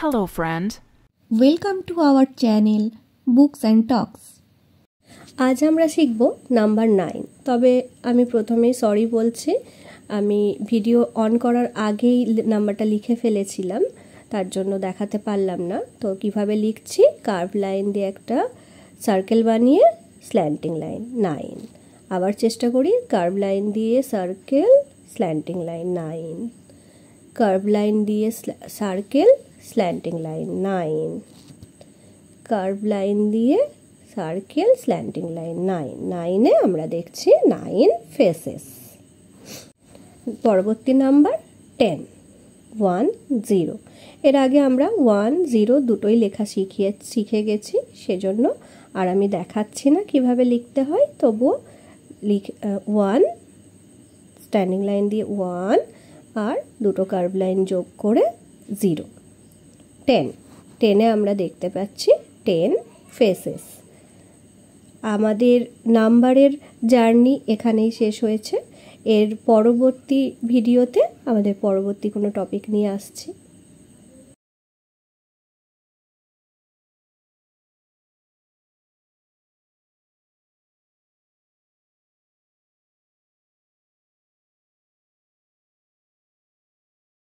Hello friend. Welcome to our channel Books and Talks. আজ আমরা শিখব নাম্বার 9। তবে আমি প্রথমেই সরি বলছি, আমি ভিডিও অন করার আগেই নাম্বারটা লিখে ফেলেছিলাম, তার জন্য দেখাতে পারলাম না। তো কিভাবে লিখছি, কার্ভ লাইন দিয়ে একটা সার্কেল বানিয়ে স্ল্যান্টিং লাইন 9। আবার চেষ্টা করি, কার্ভ লাইন দিয়ে circle slanting line 9, curve line দিয়ে circle slanting line 9, curve line দিয়ে সার্কেল স্ল্যান্টিং লাইন 9। 9-এ আমরা দেখছি 9 ফেসেস। পরবর্তী নাম্বার 10, 1 0। এর আগে আমরা 1 0 দুটোই লেখা শিখে গেছি, সেজন্য আর আমি দেখাচ্ছি না কিভাবে লিখতে হয়। তবুও 1 স্ট্যান্ডিং লাইন দিয়ে 1 আর দুটো কার্ভ লাইন যোগ করে 0। 10-এ আমরা দেখতে পাচ্ছি 10 ফেসেস। আমাদের নাম্বারের জার্নি এখানেই শেষ হয়েছে। এর পরবর্তী ভিডিওতে আমাদের পরবর্তী কোনো টপিক নিয়ে আসছি।